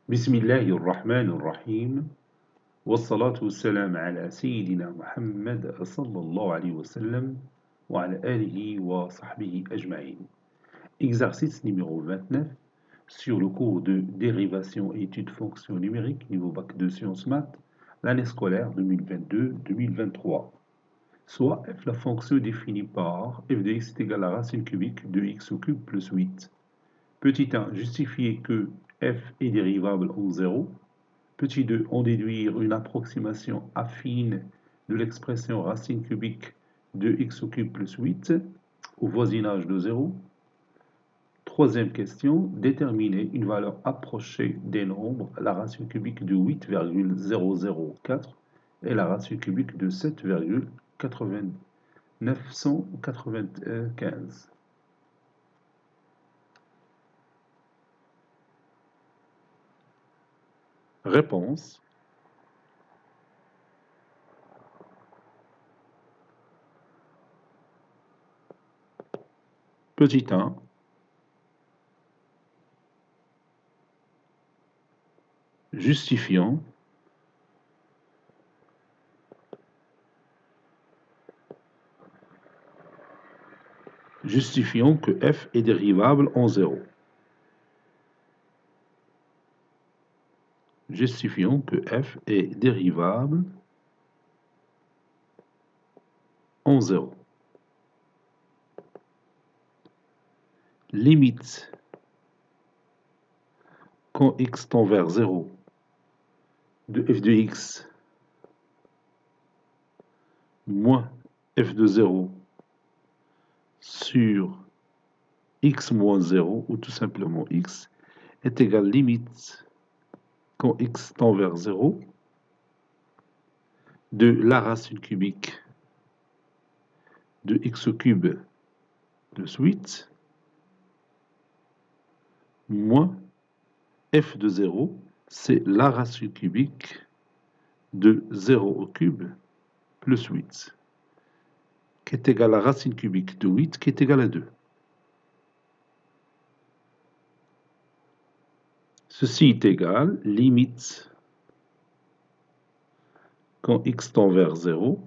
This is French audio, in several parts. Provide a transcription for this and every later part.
بسم الله الرحمن الرحيم والصلاة والسلام على سيدنا محمد صلى الله عليه وسلم وعلى آله وصحبه أجمعين. Exercice numéro 29 sur le cours de dérivation et études fonctions numériques niveau bac de sciences maths, l'année scolaire 2022-2023. Soit f la fonction définie par f de x est égal à la racine cubique de x au cube plus 8. Petit 1, justifier que f est dérivable en 0. Petit 2, en déduire une approximation affine de l'expression racine cubique de x au cube plus 8 au voisinage de 0. Troisième question, déterminer une valeur approchée des nombres, la racine cubique de 8,004 et la racine cubique de 7,995. Réponse. Petit 1. Justifiant que f est dérivable en 0. Justifions que f est dérivable en 0. Limite quand x tend vers 0 de f de x moins f de 0 sur x moins 0, ou tout simplement x, est égal à limite quand x tend vers 0 de la racine cubique de x au cube plus 8 moins f de 0, c'est la racine cubique de 0 au cube plus 8, qui est égal à la racine cubique de 8, qui est égal à 2. Ceci est égal, limite, quand x tend vers 0,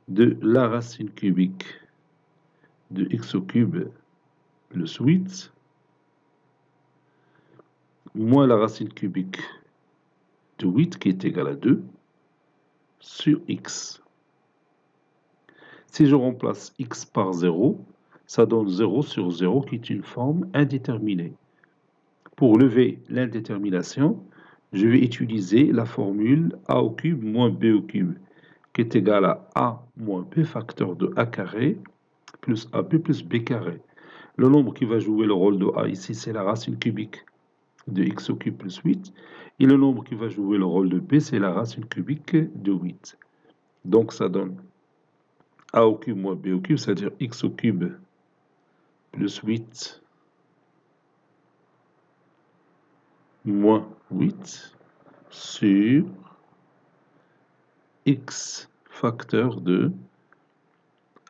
de la racine cubique de x au cube plus 8, moins la racine cubique de 8, qui est égal à 2, sur x. Si je remplace x par 0, ça donne 0 sur 0, qui est une forme indéterminée. Pour lever l'indétermination, je vais utiliser la formule a au cube moins b au cube, qui est égal à a moins b facteur de a carré plus ab plus b carré. Le nombre qui va jouer le rôle de a ici, c'est la racine cubique de x au cube plus 8. Et le nombre qui va jouer le rôle de b, c'est la racine cubique de 8. Donc ça donne a au cube moins b au cube, c'est-à-dire x au cube plus 8 moins 8 sur x facteur de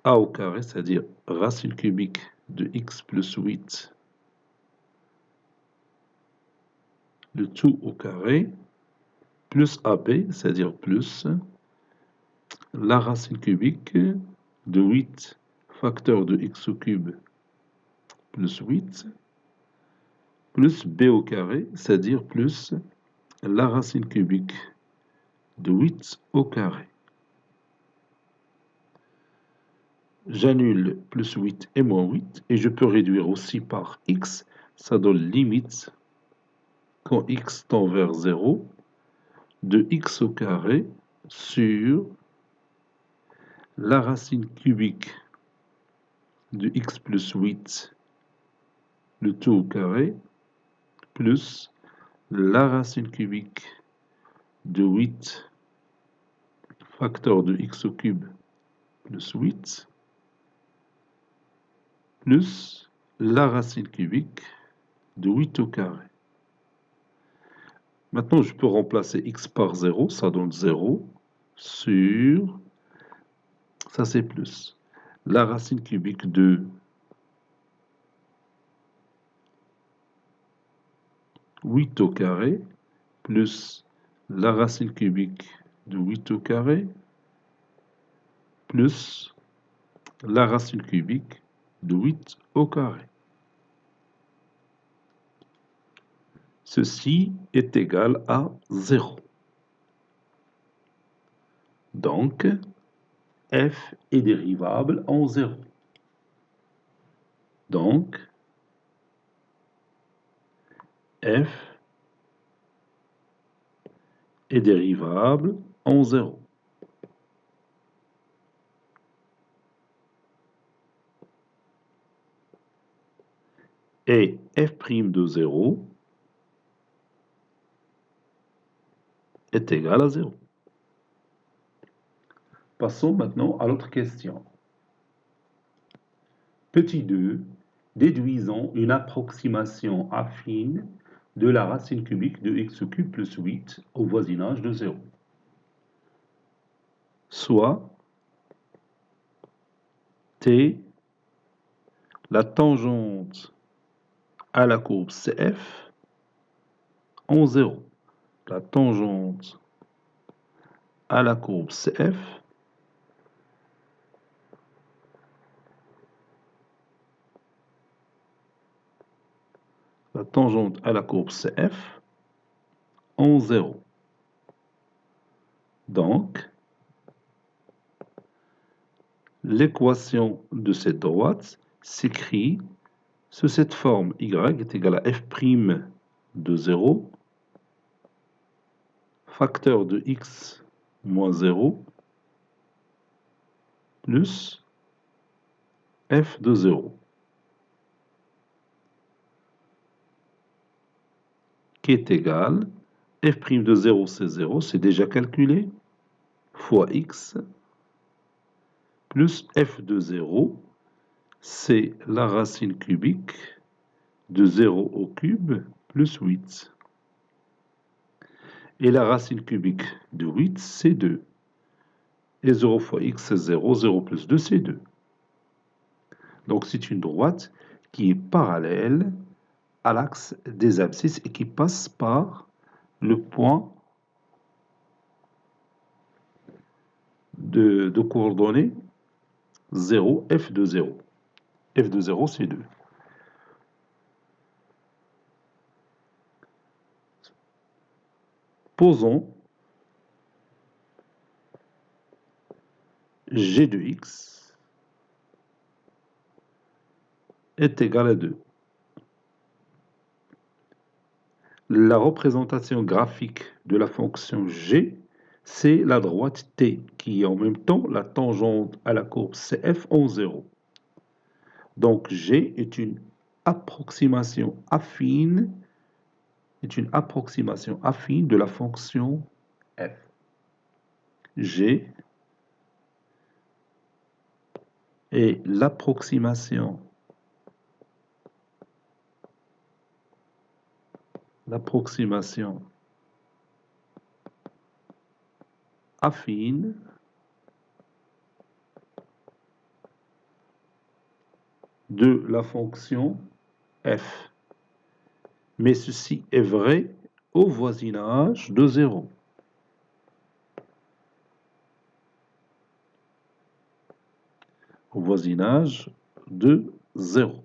a au carré, c'est-à-dire racine cubique de x plus 8, le tout au carré, plus ab, c'est-à-dire plus la racine cubique de 8 facteur de x au cube plus 8, plus b au carré, c'est-à-dire plus la racine cubique de 8 au carré. J'annule plus 8 et moins 8, et je peux réduire aussi par x, ça donne limite quand x tend vers 0 de x au carré sur la racine cubique de x plus 8, le tout au carré, plus la racine cubique de 8 facteur de x au cube plus 8, plus la racine cubique de 8 au carré. Maintenant, je peux remplacer x par 0, ça donne 0 sur, ça c'est plus, la racine cubique de 8 au carré plus la racine cubique de 8 au carré plus la racine cubique de 8 au carré. Ceci est égal à 0. Donc, f est dérivable en 0. Donc, f est dérivable en 0. Et f' de 0 est égal à 0. Passons maintenant à l'autre question. Petit 2, déduisons une approximation affine de la racine cubique de x³ plus 8 au voisinage de 0. Soit t, la tangente à la courbe CF en 0. La tangente à la courbe CF la tangente à la courbe CF en 0. Donc, l'équation de cette droite s'écrit sous cette forme: y est égal à f' de 0, facteur de x moins 0, plus f de 0, qui est égal, f' de 0 c'est déjà calculé, fois x, plus f de 0, c'est la racine cubique de 0 au cube plus 8. Et la racine cubique de 8, c'est 2. Et 0 fois x, c'est 0. 0 plus 2, c'est 2. Donc c'est une droite qui est parallèle à l'axe des abscisses et qui passe par le point de coordonnées 0, f de 0. f de 0, c'est 2. Posons g de x est égal à 2. La représentation graphique de la fonction g, c'est la droite t, qui est en même temps la tangente à la courbe CF en 0. Donc g est une approximation affine, de la fonction f. G est l'approximation affine de la fonction f. Mais ceci est vrai au voisinage de 0. Au voisinage de 0.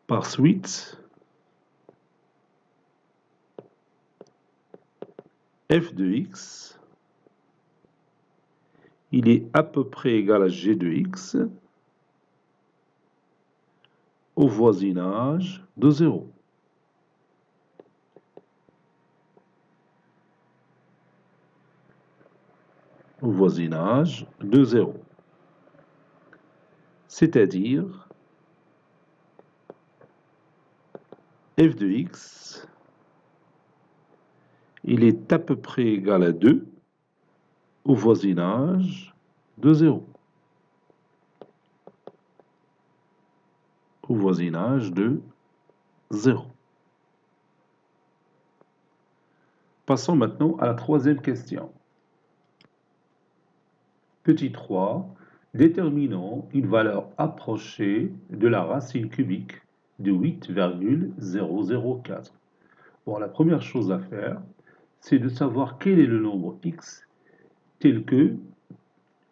Par suite, f de x, il est à peu près égal à g de x au voisinage de 0. Au voisinage de 0. C'est-à-dire f de x, il est à peu près égal à 2 au voisinage de 0. Au voisinage de 0. Passons maintenant à la troisième question. Petit 3, déterminons une valeur approchée de la racine cubique de 8,004. Bon, la première chose à faire, c'est de savoir quel est le nombre x tel que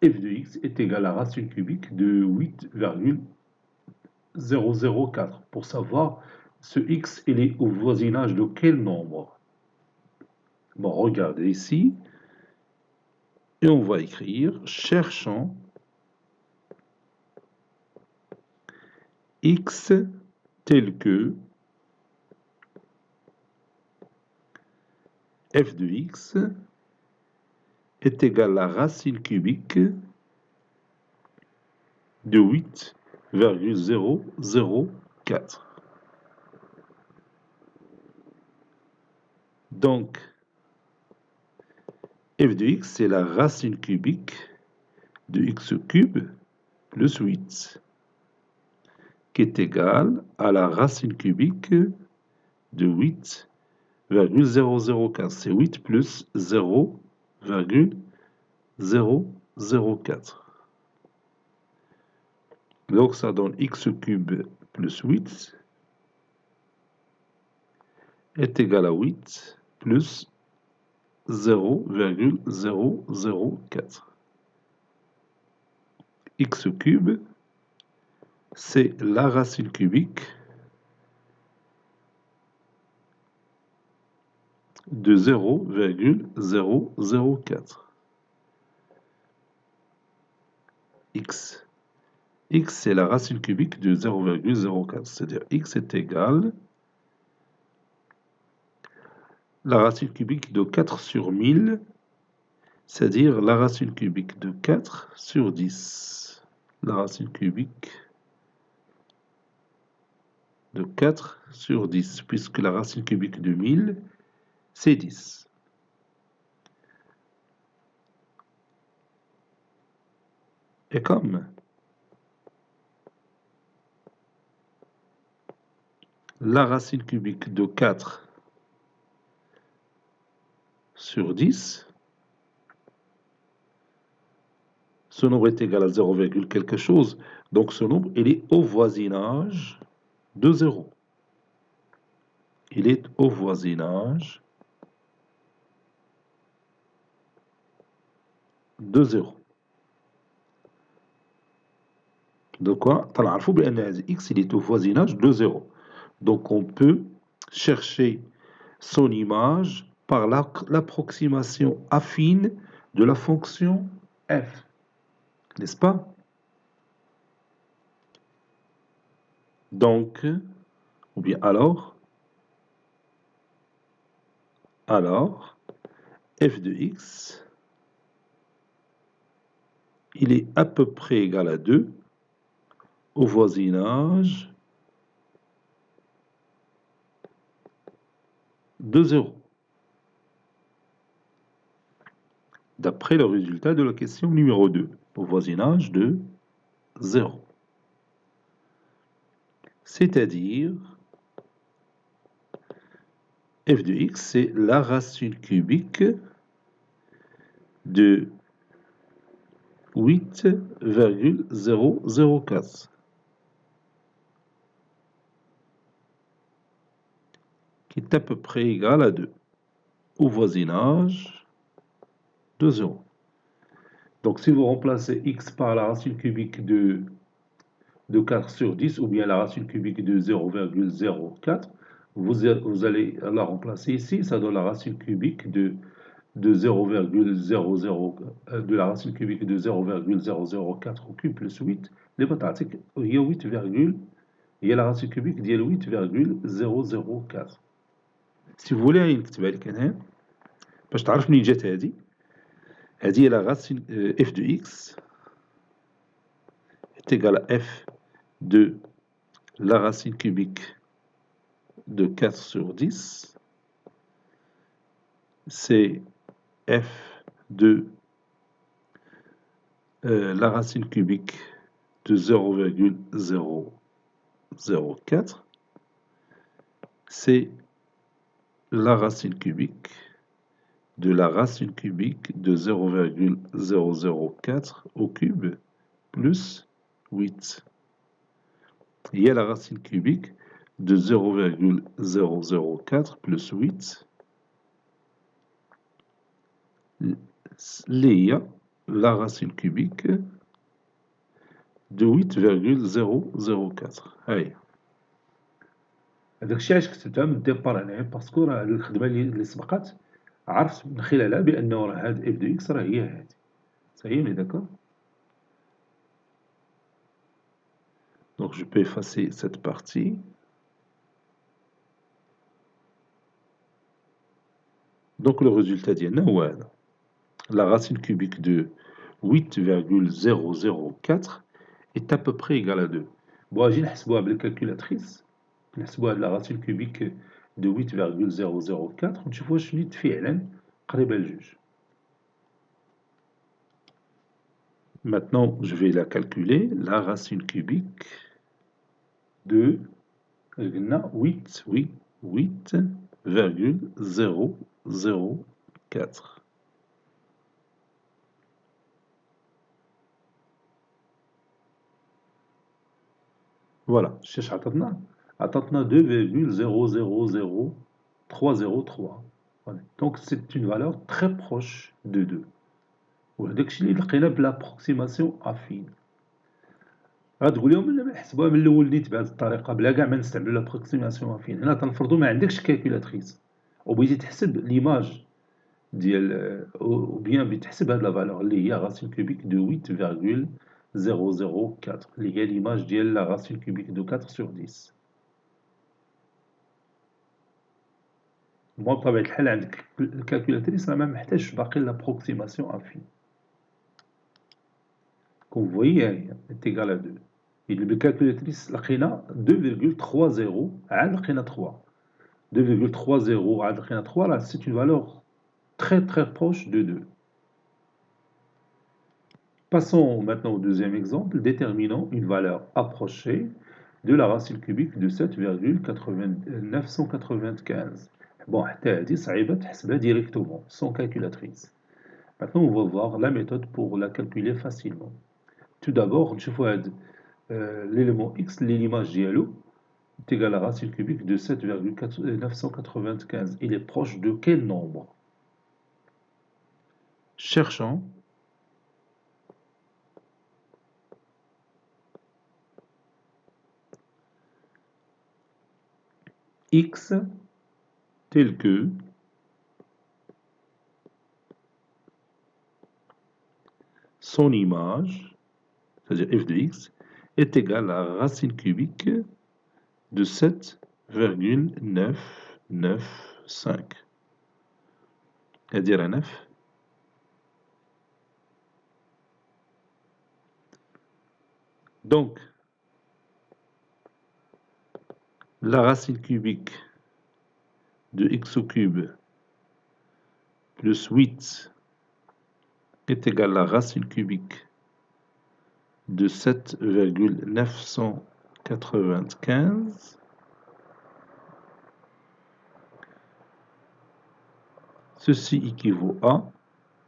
f de x est égal à la racine cubique de 8,004. Pour savoir ce x, il est au voisinage de quel nombre? Bon, regardez ici, et on va écrire, cherchons x tel que f de x est égal à la racine cubique de 8,004. Donc, f de x, c'est la racine cubique de x cube plus 8, qui est égale à la racine cubique de 8,004. C'est 8 plus 0,004. Donc, ça donne x cube plus 8 est égal à 8 plus 0,004. X cube, c'est la racine cubique de 0,004. X. X, c'est la racine cubique de 0,04. C'est-à-dire x est égal la racine cubique de 4 sur 1000, c'est-à-dire la racine cubique de 4 sur 10. La racine cubique de 4 sur 10, puisque la racine cubique de 1000, c'est 10. Et comme la racine cubique de 4 sur 10, ce nombre est égal à 0, quelque chose, donc ce nombre, il est au voisinage de 0. Il est au voisinage de 0. De quoi? تعرفوا بأن x il est au voisinage de 0. Donc on peut chercher son image par l'approximation affine de la fonction f. N'est-ce pas? Donc, ou bien alors, f de x, il est à peu près égal à 2 au voisinage de 0. D'après le résultat de la question numéro 2, au voisinage de 0. C'est-à-dire, f de x, c'est la racine cubique de 8,004, qui est à peu près égal à 2, au voisinage de 0. Donc, si vous remplacez x par la racine cubique de 4 sur 10, ou bien la racine cubique de 0,04, vous allez la remplacer ici, ça donne la racine cubique de 0,00 de la racine cubique de 0,004 au cube plus 8 اللي بتعطيك هي 8 هي la racine cubique ديال 8,004. si vous voulez نكتبها لك انا باش تعرف منين جات هذه هي la racine f de x est égal à f de la racine cubique de 4 sur 10, c'est f de la racine cubique de 0,004, c'est la racine cubique de la racine cubique de 0,004 au cube plus 8. Il y a la racine cubique de 0,004 plus 8. Il y a la racine cubique de 8,004. هاي هذاك الشيء علاش كتبتها من الديبار هنايا باسكو راه الخدمه اللي سبقت عرفت من خلالها بانه راه هاد اف دو اكس راه هي هادي صحيح لي داكور. Donc je peux effacer cette partie. Donc le résultat ديالنا هو هذا. La racine cubique de 8,004 est à peu près égale à 2. Bon, اجي نحسبوها بالكالكولاتريس. نحسبوها la racine cubique de 8,004 ونشوفوا واش نيت فعلا قريبه لجوج. Maintenant, je vais la calculer, la racine cubique de 8,004. Voilà, شاش عطاتنا 2,000303. Donc c'est une valeur très proche de 2. وهداك الشيء اللي لقينا بالابروكسيماسيون افين. غتقول لهم لا نحسبوها من الاول نيت بهذه الطريقه بلا كاع ما نستعملوا لابروكسيماسيون افين. هنا تنفرضوا ما عندكش كالكولاتريس وبغيتي تحسب ليماج ديال او بيان بتحسب هاد لا فالور اللي هي راسين كوبيك دو 8,004 اللي هي ليماج ديال لا راسين كوبيك دو 4 sur 10. بطبيعة الحال عندك الكالكولاتريس راه ما محتاجش باقي لابروكسيماسيون افين. كوم فويي ها هي est égal à 2. بالكالكولاتريس لقينا 2,30 عاد لقينا 3. 2,30 عاد لقينا 3 راه c'est une valeur très très proche de 2. Passons maintenant au deuxième exemple. Déterminons une valeur approchée de la racine cubique de 7,995. Bon, حتى هذه صعيبة تحسبها directement, sans calculatrice. Maintenant, on va voir la méthode pour la calculer facilement. Tout d'abord, نشوفوا هاد l'élément x, l'image ديالو est égal à la racine cubique de 7,995. Il est proche de quel nombre? Cherchons x tel que son image, c'est-à-dire f de x, est égal à la racine cubique de 7,995. C'est-à-dire 9. Donc, la racine cubique de x au cube plus 8 est égal à la racine cubique de 7,995. Ceci équivaut à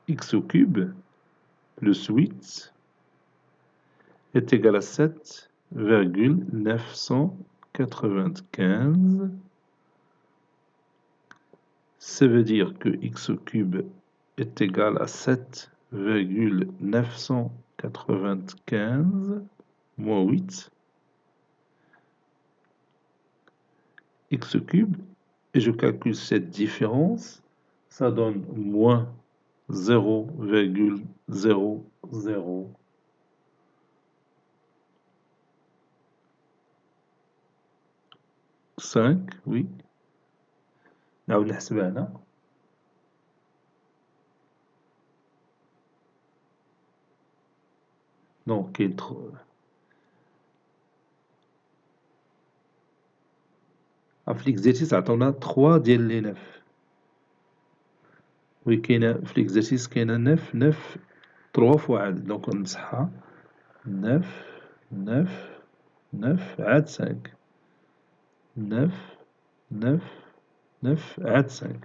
x au cube plus 8 est égal à 7,995. Ça veut dire que x au cube est égal à 7,995 moins 8 x au cube, et je calcule cette différence, ça donne moins 0,005, oui. نعاود نحسبها هنا. Non, كاين في ليكزيرسيس عطاونا 3 ديال لي 9. وي كاينه في ليكزيرسيس كاينه 9 3 فوا عاد دونك نمسحها 9 9 9 عاد 5 9 9 9 عاد 5.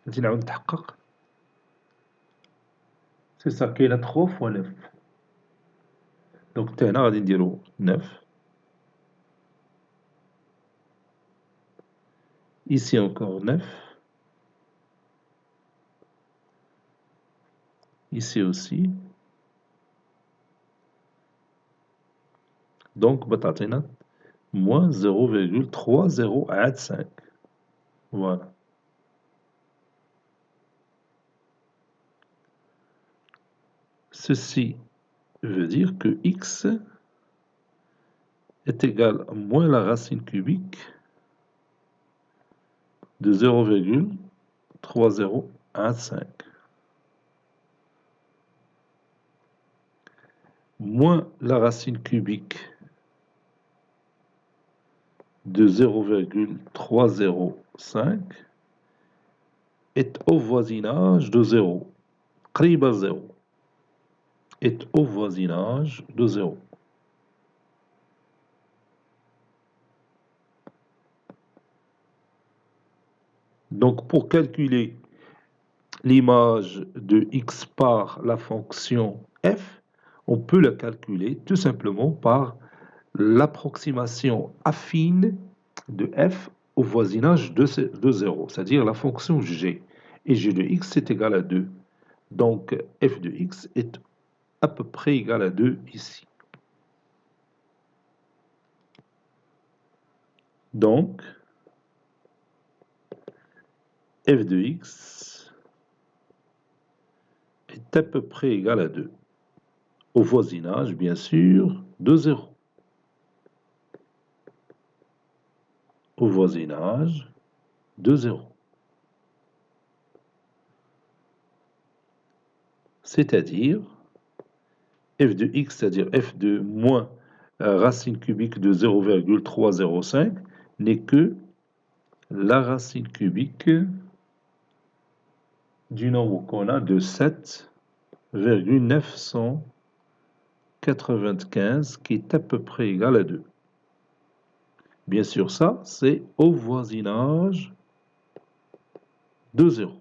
غادي نعاود نتحقق. سي سا كاينة 3 fois 9. دونك حتى هنا غادي نديرو 9. Ici encore 9. Ici aussi. Donc بتعطينا moins 0,30 Voilà. Ceci veut dire que x est égal à moins la racine cubique de 0,3015. Moins la racine cubique de 0,305 est au voisinage de 0. قريب à 0. Est au voisinage de 0. Donc, pour calculer l'image de x par la fonction f, on peut la calculer tout simplement par l'approximation affine de f au voisinage de 0, c'est-à-dire la fonction g. Et g de x est égal à 2. Donc, f de x est à peu près égal à 2 ici. Donc, f de x est à peu près égal à 2. Au voisinage, bien sûr, de 0. Au voisinage de 0. C'est-à-dire, f de x, c'est-à-dire f de moins racine cubique de 0,305, n'est que la racine cubique du nombre qu'on a de 7,995 qui est à peu près égal à 2. Bien sûr, ça, c'est au voisinage de 0.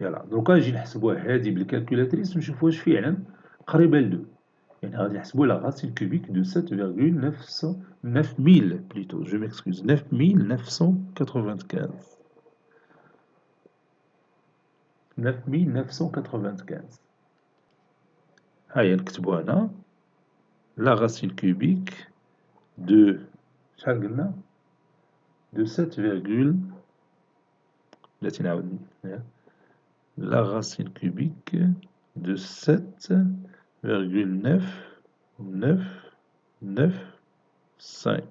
يلا دروكا نجي نحسبوها هادي بالكالكولاتريس نشوفو واش فعلا قريبة ل 2. يعني غادي نحسبو لا racine cubique de 9000 plutôt, je m'excuse, 9995. 9995. هيا نكتبو هنا la racine cubique de شحال قلنا de 7, بلاتي نعاود la racine cubique de 7,9995.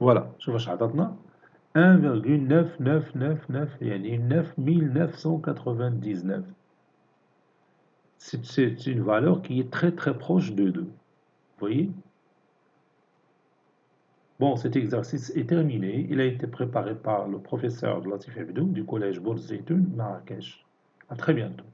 Voilà, شوف واش عطاتنا 1,9999 يعني 9999. C'est une valeur qui est très très proche de 2. Vous voyez? Bon, cet exercice est terminé. Il a été préparé par le professeur Latif Hebdou du collège Bourz Zeytoun, Marrakech. À très bientôt.